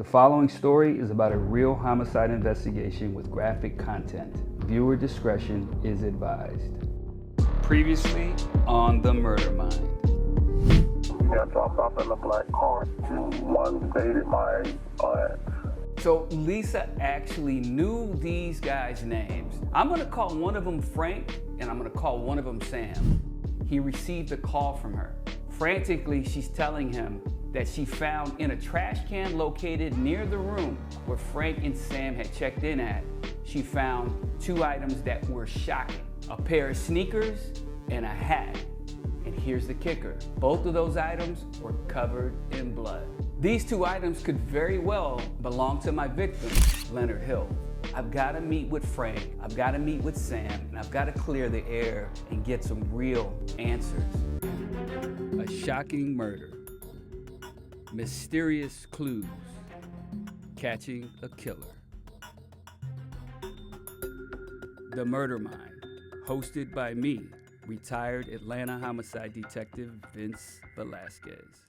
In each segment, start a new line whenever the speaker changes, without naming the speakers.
The following story is about a real homicide investigation with graphic content. Viewer discretion is advised. Previously on The Murder Mind.
Got dropped off in a black car. One dated my aunt.
So Lisa actually knew these guys' names. I'm gonna call one of them Frank, and I'm gonna call one of them Sam. He received a call from her. Frantically, she's telling him that she found in a trash can located near the room where Frank and Sam had checked in at, she found two items that were shocking. A pair of sneakers and a hat. And here's the kicker. Both of those items were covered in blood. These two items could very well belong to my victim, Leonard Hill. I've got to meet with Frank, I've got to meet with Sam, and I've got to clear the air and get some real answers. A shocking murder. Mysterious clues. Catching a killer. The Murder Mind, hosted by me, retired Atlanta homicide detective Vince Velazquez.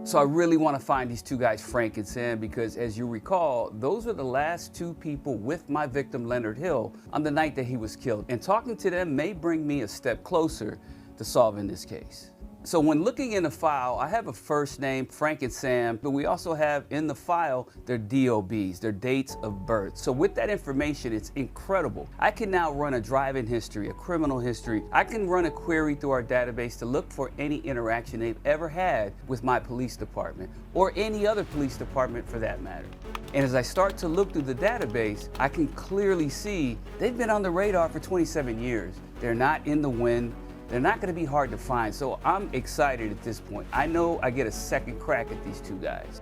So I really want to find these two guys, Frank and Sam, because as you recall, those are the last two people with my victim, Leonard Hill, on the night that he was killed. And talking to them may bring me a step closer to solving this case. So when looking in the file, I have a first name, Frank and Sam, but we also have in the file their DOBs, their dates of birth. So with that information, it's incredible. I can now run a driving history, a criminal history. I can run a query through our database to look for any interaction they've ever had with my police department, or any other police department for that matter. And as I start to look through the database, I can clearly see they've been on the radar for 27 years. They're not in the wind. They're not going to be hard to find, so I'm excited at this point. I know I get a second crack at these two guys.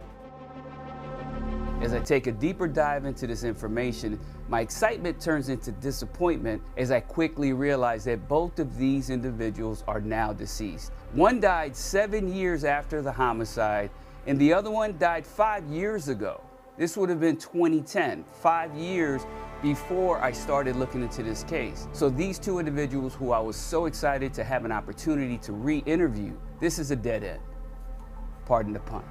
As I take a deeper dive into this information, my excitement turns into disappointment as I quickly realize that both of these individuals are now deceased. One died 7 years after the homicide, and the other one died 5 years ago. This would have been 2010, 5 years before I started looking into this case. So these two individuals who I was so excited to have an opportunity to re-interview, this is a dead end. Pardon the pun.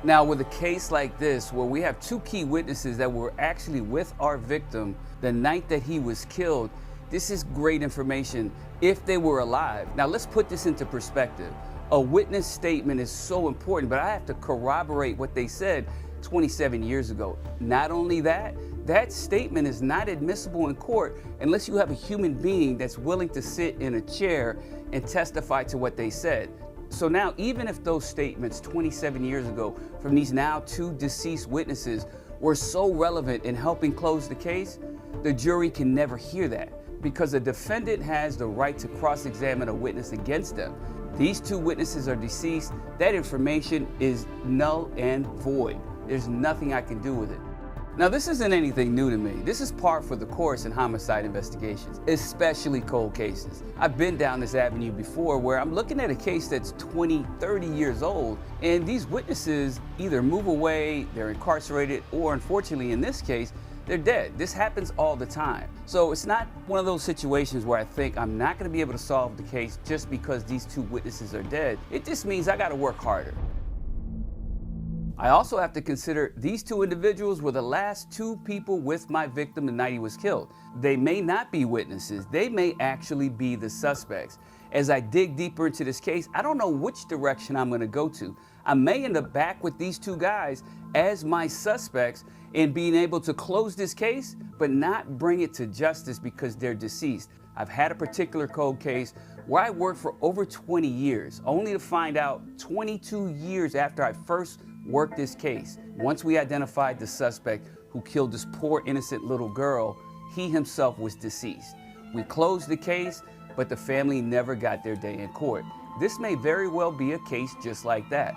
Now with a case like this, where we have two key witnesses that were actually with our victim the night that he was killed, this is great information if they were alive. Now let's put this into perspective. A witness statement is so important, but I have to corroborate what they said 27 years ago. Not only that, that statement is not admissible in court unless you have a human being that's willing to sit in a chair and testify to what they said. So now, even if those statements 27 years ago from these now two deceased witnesses were so relevant in helping close the case, the jury can never hear that because a defendant has the right to cross-examine a witness against them. These two witnesses are deceased. That information is null and void. There's nothing I can do with it. Now, this isn't anything new to me. This is par for the course in homicide investigations, especially cold cases. I've been down this avenue before where I'm looking at a case that's 20, 30 years old, and these witnesses either move away, they're incarcerated, or unfortunately in this case, they're dead. This happens all the time. So it's not one of those situations where I think I'm not gonna be able to solve the case just because these two witnesses are dead. It just means I gotta work harder. I also have to consider these two individuals were the last two people with my victim the night he was killed. They may not be witnesses. They may actually be the suspects. As I dig deeper into this case, I don't know which direction I'm going to go to. I may end up back with these two guys as my suspects and being able to close this case, but not bring it to justice because they're deceased. I've had a particular cold case where I worked for over 20 years, only to find out 22 years after I first worked this case. Once we identified the suspect who killed this poor innocent little girl, he himself was deceased. We closed the case, but the family never got their day in court. This may very well be a case just like that.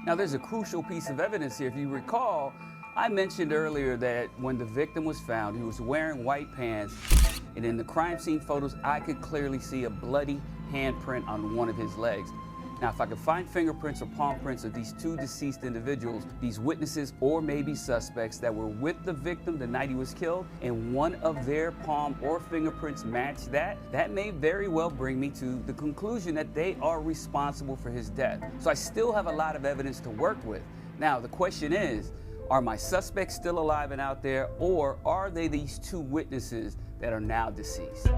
Now there's a crucial piece of evidence here. If you recall, I mentioned earlier that when the victim was found, he was wearing white pants, and in the crime scene photos, I could clearly see a bloody handprint on one of his legs. Now, if I can find fingerprints or palm prints of these two deceased individuals, these witnesses or maybe suspects that were with the victim the night he was killed, and one of their palm or fingerprints match that, that may very well bring me to the conclusion that they are responsible for his death. So I still have a lot of evidence to work with. Now, the question is, are my suspects still alive and out there, or are they these two witnesses that are now deceased?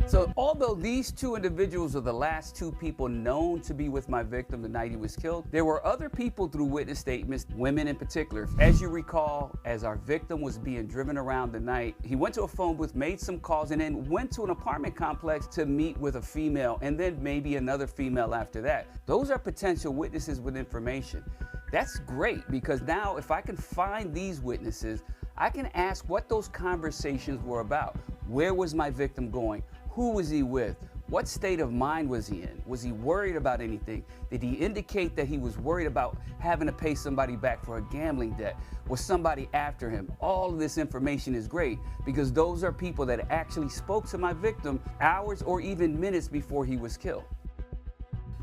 So although these two individuals are the last two people known to be with my victim the night he was killed, there were other people through witness statements, women in particular. As you recall, as our victim was being driven around the night, he went to a phone booth, made some calls, and then went to an apartment complex to meet with a female, and then maybe another female after that. Those are potential witnesses with information. That's great, because now if I can find these witnesses, I can ask what those conversations were about. Where was my victim going? Who was he with? What state of mind was he in? Was he worried about anything? Did he indicate that he was worried about having to pay somebody back for a gambling debt? Was somebody after him? All of this information is great because those are people that actually spoke to my victim hours or even minutes before he was killed.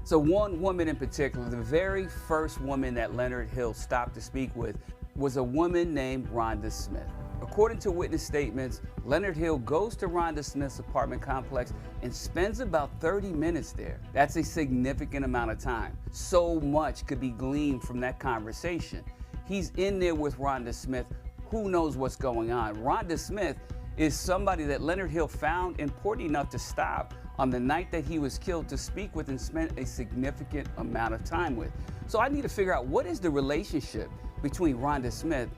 So one woman in particular, the very first woman that Leonard Hill stopped to speak with, was a woman named Rhonda Smith. According to witness statements, Leonard Hill goes to Rhonda Smith's apartment complex and spends about 30 minutes there. That's a significant amount of time. So much could be gleaned from that conversation. He's in there with Rhonda Smith. Who knows what's going on? Rhonda Smith is somebody that Leonard Hill found important enough to stop on the night that he was killed to speak with and spend a significant amount of time with. So I need to figure out what is the relationship between Rhonda Smith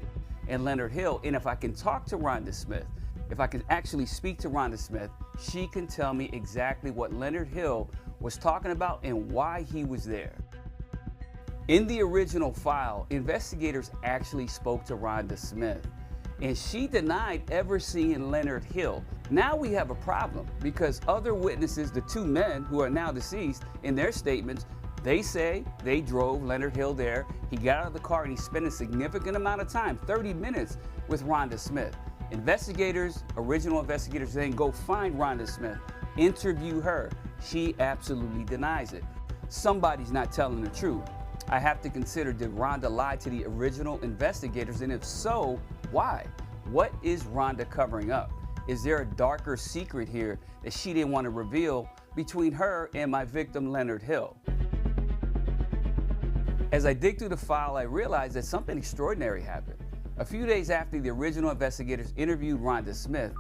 and Leonard Hill, and if I can talk to Rhonda Smith, if I can actually speak to Rhonda Smith, she can tell me exactly what Leonard Hill was talking about and why he was there. In the original file, investigators actually spoke to Rhonda Smith, and she denied ever seeing Leonard Hill. Now we have a problem because other witnesses, the two men who are now deceased, in their statements, they say they drove Leonard Hill there. He got out of the car and he spent a significant amount of time, 30 minutes, with Rhonda Smith. Investigators, original investigators, then go find Rhonda Smith, interview her. She absolutely denies it. Somebody's not telling the truth. I have to consider, did Rhonda lie to the original investigators? And if so, why? What is Rhonda covering up? Is there a darker secret here that she didn't want to reveal between her and my victim, Leonard Hill? As I dig through the file, I realized that something extraordinary happened. A few days after the original investigators interviewed Rhonda Smith,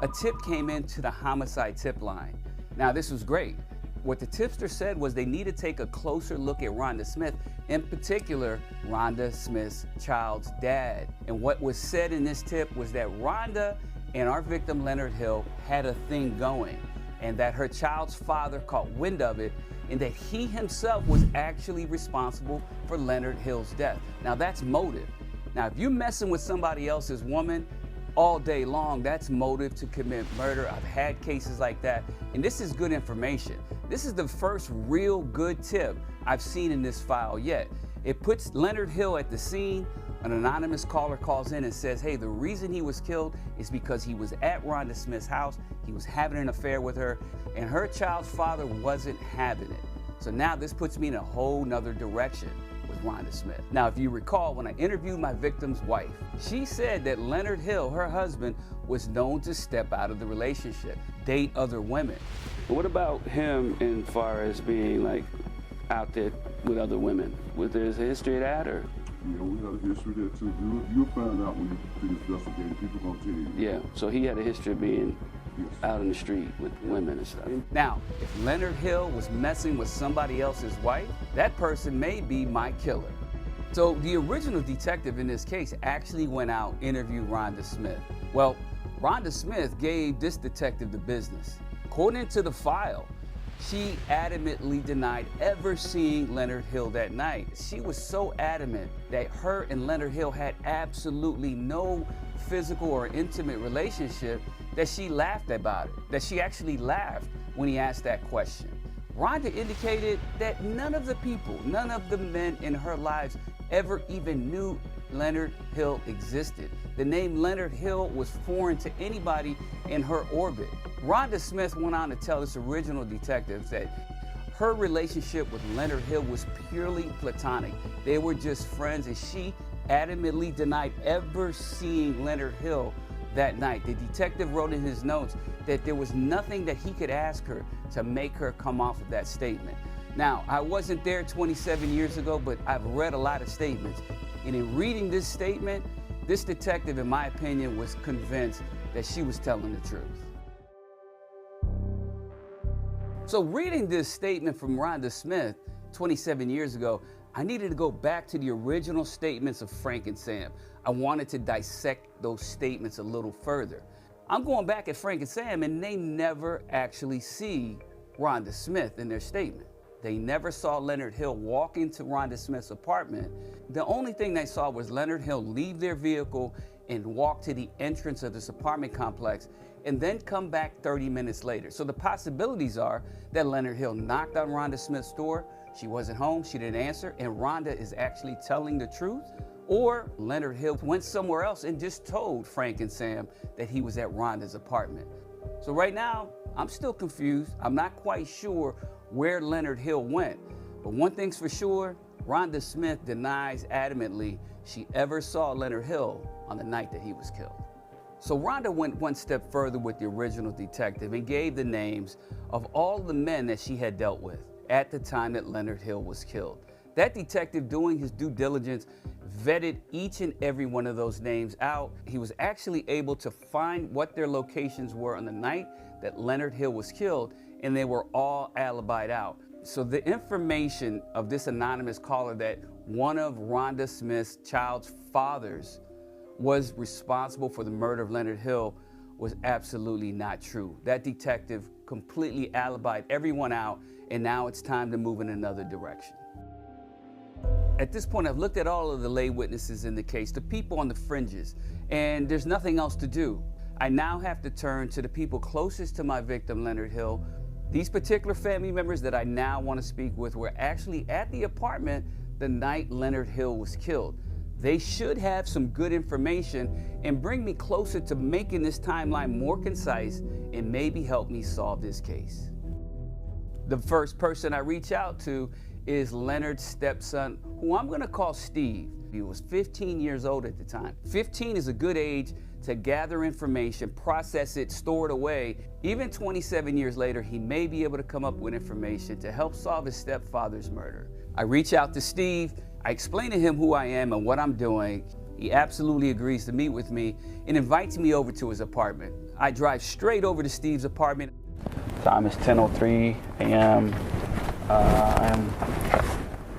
a tip came into the homicide tip line. Now, this was great. What the tipster said was they need to take a closer look at Rhonda Smith, in particular, Rhonda Smith's child's dad. And what was said in this tip was that Rhonda and our victim, Leonard Hill, had a thing going, and that her child's father caught wind of it, and that he himself was actually responsible for Leonard Hill's death. Now that's motive. Now if you're messing with somebody else's woman all day long, that's motive to commit murder. I've had cases like that, and this is good information. This is the first real good tip I've seen in this file yet. It puts Leonard Hill at the scene. An anonymous caller calls in and says, hey, the reason he was killed is because he was at Rhonda Smith's house, he was having an affair with her, and her child's father wasn't having it. So now this puts me in a whole nother direction with Rhonda Smith. Now, if you recall, when I interviewed my victim's wife, she said that Leonard Hill, her husband, was known to step out of the relationship, date other women. What about him in far as being like out there with other women? Was there a history of that, or?
Yeah, we had a history there too. You'll find out when you investigate. People gonna tell you.
Yeah, so he had a history of being out in the street with women and stuff. Now, if Leonard Hill was messing with somebody else's wife, that person may be my killer. So the original detective in this case actually went out, interviewed Rhonda Smith. Well, Rhonda Smith gave this detective the business. According to the file, she adamantly denied ever seeing Leonard Hill that night. She was so adamant that her and Leonard Hill had absolutely no physical or intimate relationship that she laughed about it, that she actually laughed when he asked that question. Rhonda indicated that none of the people, none of the men in her lives ever even knew Leonard Hill existed. The name Leonard Hill was foreign to anybody in her orbit. Rhonda Smith went on to tell this original detective that Her relationship with Leonard Hill was purely platonic. They were just friends, and she adamantly denied ever seeing Leonard Hill that night. The detective wrote in his notes that there was nothing that he could ask her to make her come off of that statement. Now, I wasn't there 27 years ago, but I've read a lot of statements. And in reading this statement, this detective, in my opinion, was convinced that she was telling the truth. So reading this statement from Rhonda Smith 27 years ago, I needed to go back to the original statements of Frank and Sam. I wanted to dissect those statements a little further. I'm going back at Frank and Sam, and they never actually see Rhonda Smith in their statement. They never saw Leonard Hill walk into Rhonda Smith's apartment. The only thing they saw was Leonard Hill leave their vehicle and walk to the entrance of this apartment complex and then come back 30 minutes later. So the possibilities are that Leonard Hill knocked on Rhonda Smith's door, she wasn't home, she didn't answer, and Rhonda is actually telling the truth. Or Leonard Hill went somewhere else and just told Frank and Sam that he was at Rhonda's apartment. So right now, I'm still confused. I'm not quite sure where Leonard Hill went. But one thing's for sure, Rhonda Smith denies adamantly she ever saw Leonard Hill on the night that he was killed. So Rhonda went one step further with the original detective and gave the names of all the men that she had dealt with at the time that Leonard Hill was killed. That detective, doing his due diligence, vetted each and every one of those names out. He was actually able to find what their locations were on the night that Leonard Hill was killed, and they were all alibied out. So the information of this anonymous caller that one of Rhonda Smith's child's fathers was responsible for the murder of Leonard Hill was absolutely not true. That detective completely alibied everyone out, and now it's time to move in another direction. At this point, I've looked at all of the lay witnesses in the case, the people on the fringes, and there's nothing else to do. I now have to turn to the people closest to my victim, Leonard Hill. These particular family members that I now want to speak with were actually at the apartment the night Leonard Hill was killed. They should have some good information and bring me closer to making this timeline more concise and maybe help me solve this case. The first person I reach out to is Leonard's stepson, who I'm gonna call Steve. He was 15 years old at the time. 15 is a good age to gather information, process it, store it away. Even 27 years later, he may be able to come up with information to help solve his stepfather's murder. I reach out to Steve, I explain to him who I am and what I'm doing. He absolutely agrees to meet with me and invites me over to his apartment. I drive straight over to Steve's apartment. Time is 10:03 a.m. I'm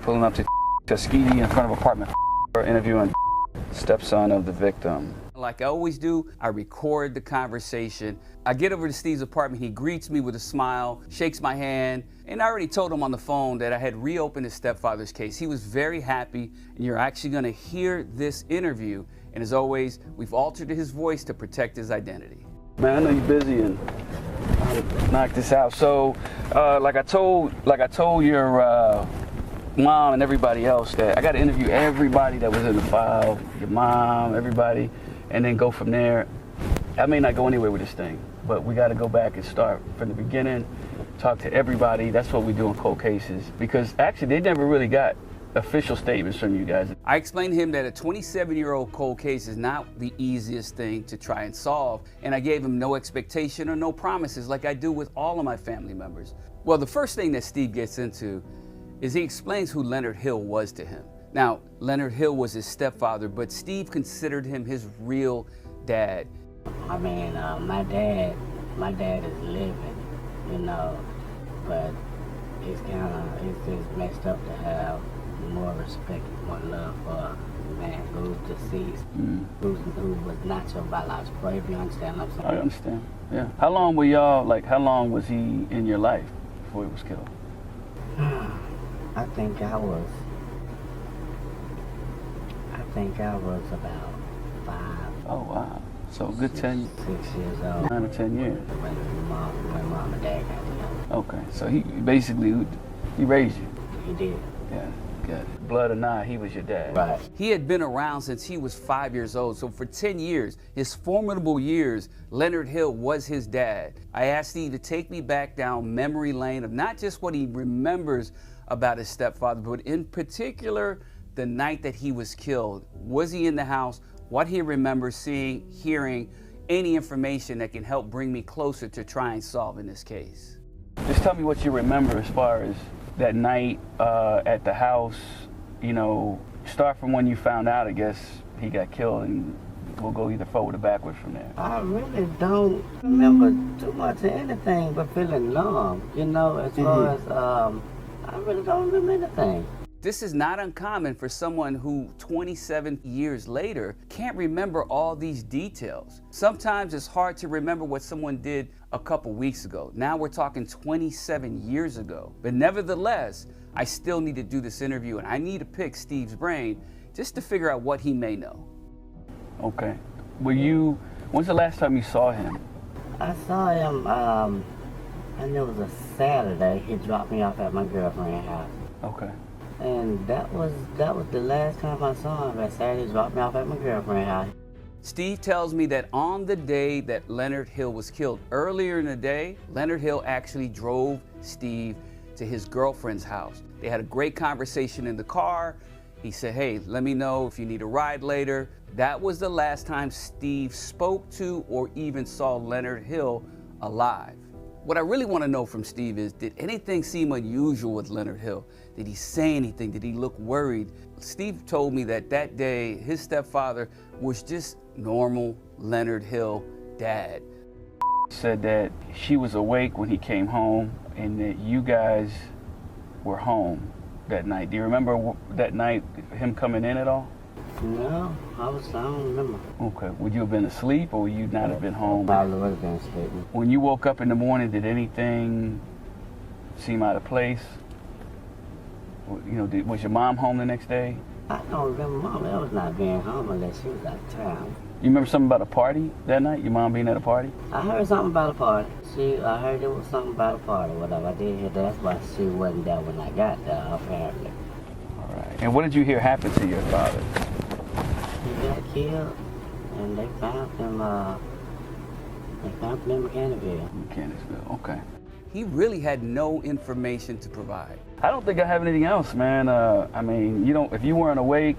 pulling up to Tuskegee in front of apartment interviewing stepson of the victim. Like I always do, I record the conversation. I get over to Steve's apartment, he greets me with a smile, shakes my hand, and I already told him on the phone that I had reopened his stepfather's case. He was very happy, and you're actually gonna hear this interview. And as always, we've altered his voice to protect his identity. Man, I know you're busy and knock this out. So, like I told your mom and everybody else that I got to interview everybody that was in the file, your mom, everybody, and then go from there. I may not go anywhere with this thing, but we got to go back and start from the beginning, talk to everybody. That's what we do in cold cases, because actually they never really got official statements from you guys. I explained to him that a 27-year-old cold case is not the easiest thing to try and solve, and I gave him no expectation or no promises like I do with all of my family members. Well, the first thing that Steve gets into is he explains who Leonard Hill was to him. Now, Leonard Hill was his stepfather, but Steve considered him his real dad.
I mean, my dad is living, you know, but it's just messed up to have more respect, more love for a man who's deceased, who was not your biological brother, if you understand what I'm saying.
I understand, yeah. How long was he in your life before he was killed?
I think I was about 5.
Oh, wow. So a good 10,
6 years old.
9 or 10 years.
When mom and dad got together.
Okay, so he basically, he raised you.
He did.
Yeah. Got it. Blood or not, he was your dad.
Right.
He had been around since he was 5 years old, so for 10 years, his formidable years, Leonard Hill was his dad. I asked Steve to take me back down memory lane of not just what he remembers about his stepfather, but in particular, the night that he was killed. Was he in the house? What he remembers seeing, hearing, any information that can help bring me closer to trying solving this case. Just tell me what you remember as far as that night at the house. You know, start from when you found out, I guess, he got killed, and we'll go either forward or backward from there.
I really don't remember too much of anything but feeling numb, you know, as far as, I really don't remember anything.
This is not uncommon for someone who 27 years later can't remember all these details. Sometimes it's hard to remember what someone did a couple weeks ago. Now we're talking 27 years ago. But nevertheless, I still need to do this interview, and I need to pick Steve's brain just to figure out what he may know. Okay. When's the last time you saw him?
I saw him, and it was a Saturday. He dropped me off at my girlfriend's house.
Okay.
And that was the last time I saw him. That Saturday, he dropped me off at my girlfriend's house.
Steve tells me that on the day that Leonard Hill was killed, earlier in the day, Leonard Hill actually drove Steve to his girlfriend's house. They had a great conversation in the car. He said, hey, let me know if you need a ride later. That was the last time Steve spoke to or even saw Leonard Hill alive. What I really want to know from Steve is, did anything seem unusual with Leonard Hill? Did he say anything? Did he look worried? Steve told me that that day, his stepfather was just normal Leonard Hill dad. Said that she was awake when he came home and that you guys were home that night. Do you remember that night, him coming in at all?
No, I don't remember.
Okay, would you have been asleep or would you not have been home?
Probably would have been asleep.
When you woke up in the morning, did anything seem out of place? You know, was your mom home the next day?
I don't remember Mom ever not being home unless she was out of town.
You remember something about a party that night? Your mom being at a party?
I heard something about a party. I heard there was something about a party or whatever. I did hear that. That's why she wasn't there when I got there, apparently.
All right. And what did you hear happened to your father?
He got killed, and they found him in Mechanicsville.
Mechanicsville, okay. He really had no information to provide. I don't think I have anything else, man. I mean, if you weren't awake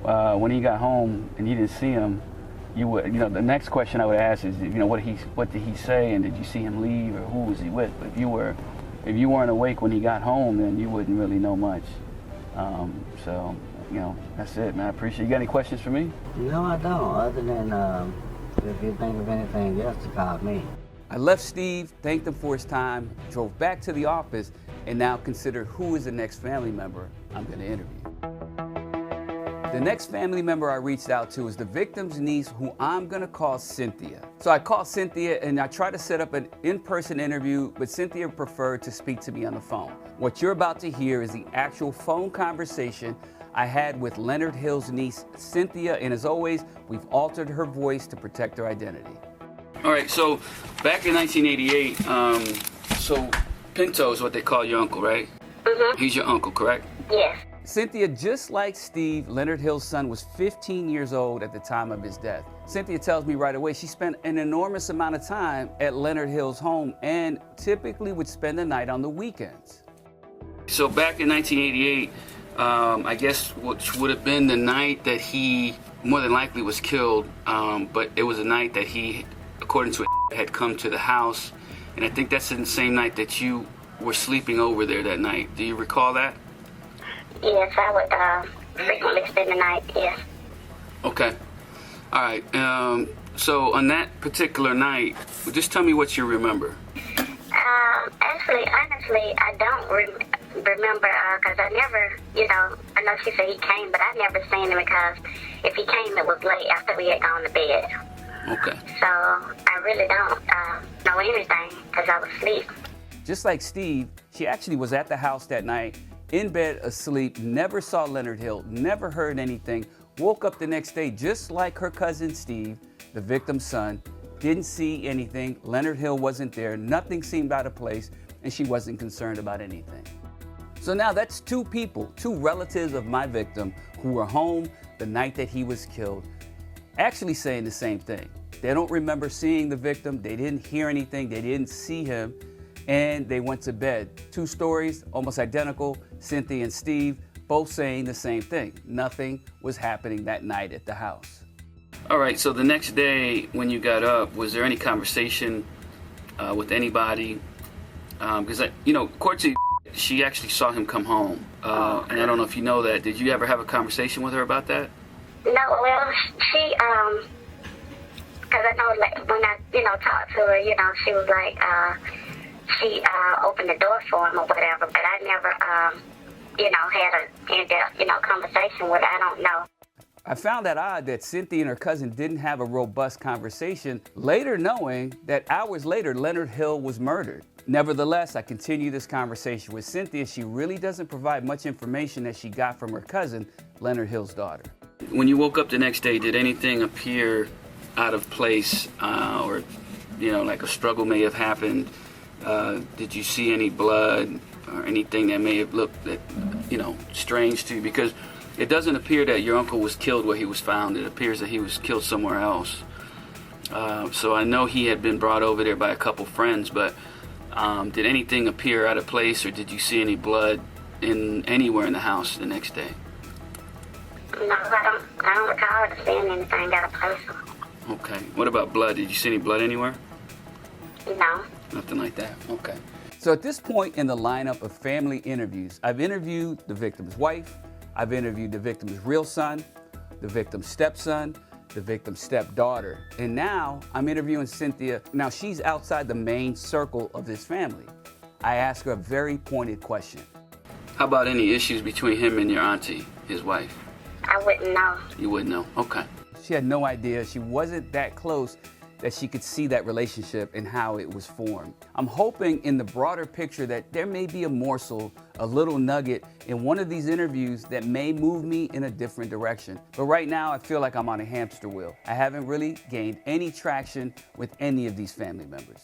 when he got home and you didn't see him, you would, the next question I would ask is, what did he say, and did you see him leave, or who was he with? But if you weren't awake when he got home, then you wouldn't really know much. So, that's it, man. I appreciate it. You got any questions for me?
No, I don't, other than if you think of anything else to call me.
I left Steve, thanked him for his time, drove back to the office, and now consider who is the next family member I'm going to interview. The next family member I reached out to is the victim's niece, who I'm going to call Cynthia. So I called Cynthia and I tried to set up an in-person interview, but Cynthia preferred to speak to me on the phone. What you're about to hear is the actual phone conversation I had with Leonard Hill's niece, Cynthia, and as always, we've altered her voice to protect her identity. All right, so back in 1988, so Pinto is what they call your uncle, right? Mm-hmm. He's your uncle, correct?
Yes.
Cynthia, just like Steve, Leonard Hill's son was 15 years old at the time of his death. Cynthia tells me right away she spent an enormous amount of time at Leonard Hill's home and typically would spend the night on the weekends. So back in 1988, I guess which would have been the night that he more than likely was killed, but it was a night that he, according to it, had come to the house, and I think that's the same night that you were sleeping over there that night. Do you recall that?
Yes, I would frequently spend the night, yes.
Okay. All right. So on that particular night, just tell me what you remember.
Honestly, I don't remember, because I never, I know she said he came, but I never seen him because if he came, it was late after we had gone to bed.
Okay.
So I really don't know anything because I was asleep.
Just like Steve, she actually was at the house that night, in bed, asleep, never saw Leonard Hill, never heard anything, woke up the next day just like her cousin Steve, the victim's son, didn't see anything, Leonard Hill wasn't there, nothing seemed out of place, and she wasn't concerned about anything. So now that's two people, two relatives of my victim who were home the night that he was killed, actually saying the same thing. They don't remember seeing the victim, they didn't hear anything, they didn't see him, and they went to bed. Two stories, almost identical, Cynthia and Steve, both saying the same thing. Nothing was happening that night at the house. All right, so the next day when you got up, was there any conversation with anybody? Because, Courtesy, she actually saw him come home. And I don't know if you know that. Did you ever have a conversation with her about that?
No, well, she, because I know, like, when I, talked to her, she was like, she opened the door for him or whatever, but I never, had an in-depth, conversation with her. I don't know.
I found that odd that Cynthia and her cousin didn't have a robust conversation, later knowing that hours later, Leonard Hill was murdered. Nevertheless, I continue this conversation with Cynthia. She really doesn't provide much information that she got from her cousin, Leonard Hill's daughter. When you woke up the next day, did anything appear out of place or, like a struggle may have happened? Did you see any blood or anything that may have looked, strange to you? Because it doesn't appear that your uncle was killed where he was found. It appears that he was killed somewhere else. So I know he had been brought over there by a couple friends, but did anything appear out of place, or did you see any blood anywhere in the house the next day?
No, I don't recall seeing anything out of place.
Okay. What about blood? Did you see any blood anywhere?
No.
Nothing like that. Okay. So at this point in the lineup of family interviews, I've interviewed the victim's wife, I've interviewed the victim's real son, the victim's stepson, the victim's stepdaughter, and now I'm interviewing Cynthia. Now she's outside the main circle of this family. I ask her a very pointed question. How about any issues between him and your auntie, his wife?
I wouldn't know.
You wouldn't know? Okay. She had no idea. She wasn't that close that she could see that relationship and how it was formed. I'm hoping in the broader picture that there may be a morsel, a little nugget in one of these interviews that may move me in a different direction. But right now, I feel like I'm on a hamster wheel. I haven't really gained any traction with any of these family members.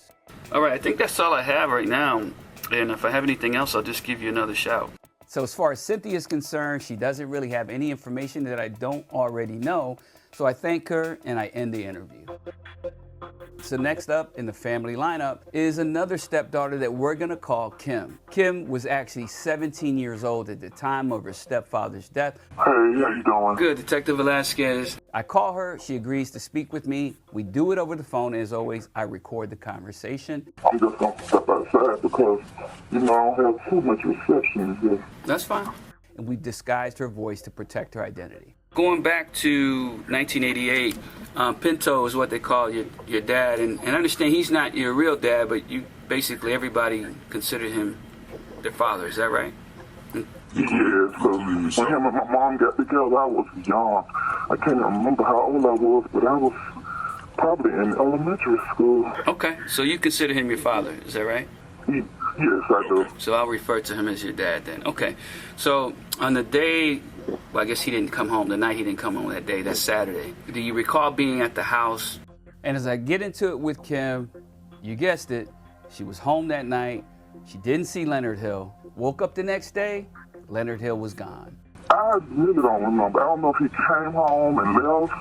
All right, I think that's all I have right now. And if I have anything else, I'll just give you another shout. So as far as Cynthia is concerned, she doesn't really have any information that I don't already know. So I thank her and I end the interview. So next up in the family lineup is another stepdaughter that we're gonna call Kim. Kim was actually 17 years old at the time of her stepfather's death.
Hey, how you doing?
Good, Detective Velazquez. I call her, she agrees to speak with me. We do it over the phone, and as always, I record the conversation.
I'm just gonna step outside because, I don't have too much reception here.
That's fine. And we disguised her voice to protect her identity. Going back to 1988, Pinto is what they call your dad, and I understand he's not your real dad, but you basically everybody considered him their father. Is that right?
Yeah, because when him and my mom got together, I was young. I can't remember how old I was, but I was probably in elementary school.
Okay, so you consider him your father. Is that right?
Yes, I do.
So I'll refer to him as your dad then. Okay, so on the day. Well, I guess he didn't come home. The night he didn't come home that day, that's Saturday. Do you recall being at the house? And as I get into it with Kim, you guessed it, she was home that night. She didn't see Leonard Hill. Woke up the next day, Leonard Hill was gone.
I really don't remember. I don't know if he came home and left,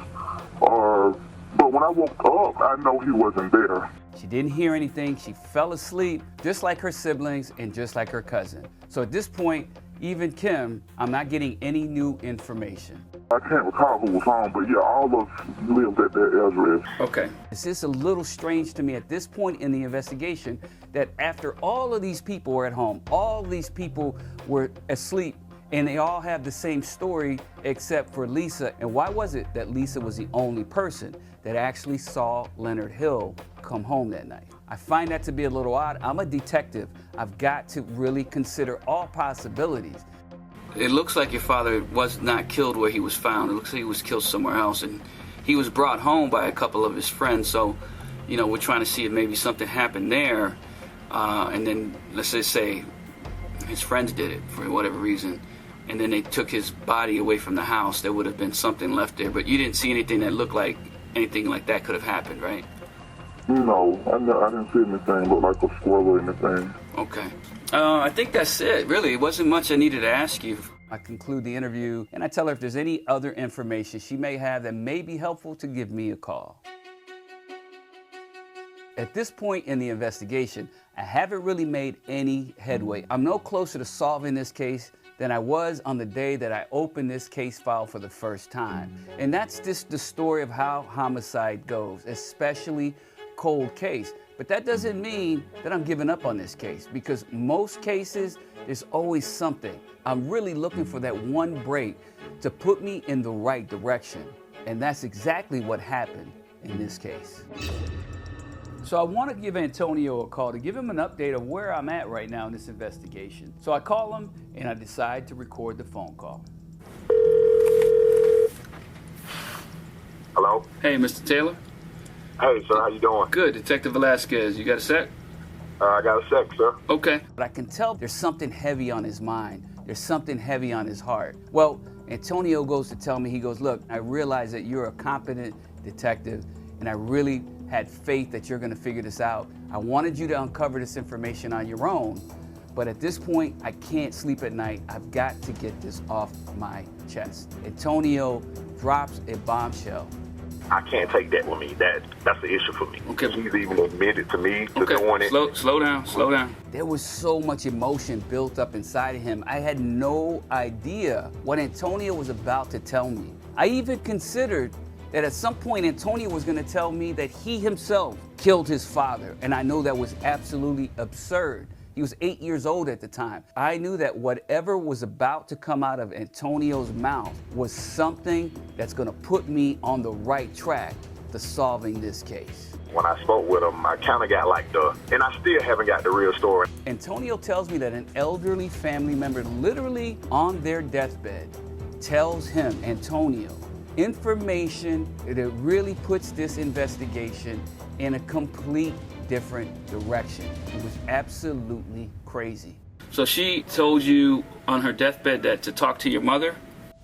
but when I woke up, I know he wasn't there.
She didn't hear anything. She fell asleep, just like her siblings and just like her cousin. So at this point, even Kim, I'm not getting any new information.
I can't recall who was home, but yeah, all of us lived at their address.
Okay. It's just a little strange to me at this point in the investigation that after all of these people were at home, all these people were asleep, and they all have the same story except for Lisa. And why was it that Lisa was the only person that actually saw Leonard Hill come home that night? I find that to be a little odd. I'm a detective. I've got to really consider all possibilities. It looks like your father was not killed where he was found. It looks like he was killed somewhere else, and he was brought home by a couple of his friends. So, we're trying to see if maybe something happened there, and then let's just say his friends did it for whatever reason, and then they took his body away from the house. There would have been something left there, but you didn't see anything that looked like anything like that could have happened, right?
No, I didn't see anything look like a squirrel or anything.
Okay. I think that's it. Really, it wasn't much I needed to ask you. I conclude the interview, and I tell her if there's any other information she may have that may be helpful to give me a call. At this point in the investigation, I haven't really made any headway. I'm no closer to solving this case than I was on the day that I opened this case file for the first time. And that's just the story of how homicide goes, especially cold case. But that doesn't mean that I'm giving up on this case, because most cases, there's always something. I'm really looking for that one break to put me in the right direction. And that's exactly what happened in this case. So I want to give Antonio a call to give him an update of where I'm at right now in this investigation. So I call him and I decide to record the phone call.
Hello?
Hey, Mr. Taylor.
Hey, sir, how you doing?
Good, Detective Velazquez. You got a sec?
I got a sec, sir.
Okay. But I can tell there's something heavy on his mind. There's something heavy on his heart. Well, Antonio goes to tell me, he goes, look, I realize that you're a competent detective, and I really had faith that you're gonna figure this out. I wanted you to uncover this information on your own, but at this point, I can't sleep at night. I've got to get this off my chest. Antonio drops a bombshell.
I can't take that with me. That's the issue for me.
Okay.
She's even admitted to me to doing it.
Slow down. There was so much emotion built up inside of him. I had no idea what Antonio was about to tell me. I even considered that at some point Antonio was going to tell me that he himself killed his father, and I know that was absolutely absurd. He was 8 years old at the time. I knew that whatever was about to come out of Antonio's mouth was something that's going to put me on the right track to solving this case.
When I spoke with him, I kind of got and I still haven't got the real story.
Antonio tells me that an elderly family member, literally on their deathbed, tells him, Antonio, information that really puts this investigation in a complete different direction. It was absolutely crazy. So she told you on her deathbed that to talk to your mother?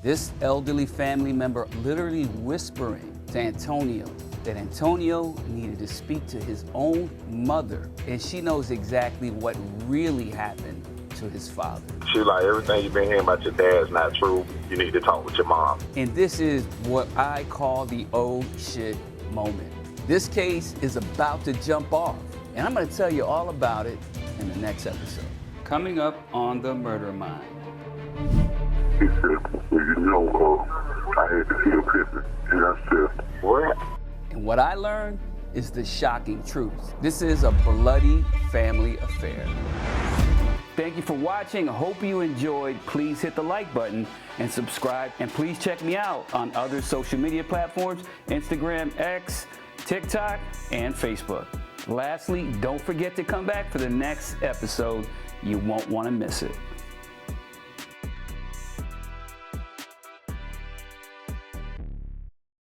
This elderly family member literally whispering to Antonio that Antonio needed to speak to his own mother, and she knows exactly what really happened to his father.
She's like, everything you've been hearing about your dad is not true. You need to talk with your mom.
And this is what I call the oh shit moment. This case is about to jump off, and I'm going to tell you all about it in the next episode. Coming up on The Murder Mind.
He said, I had to feel pissed. And I said, what?
And what I learned is the shocking truth. This is a bloody family affair. Thank you for watching. I hope you enjoyed. Please hit the like button and subscribe. And please check me out on other social media platforms, Instagram, X, TikTok, and Facebook. Lastly, don't forget to come back for the next episode. You won't want to miss it.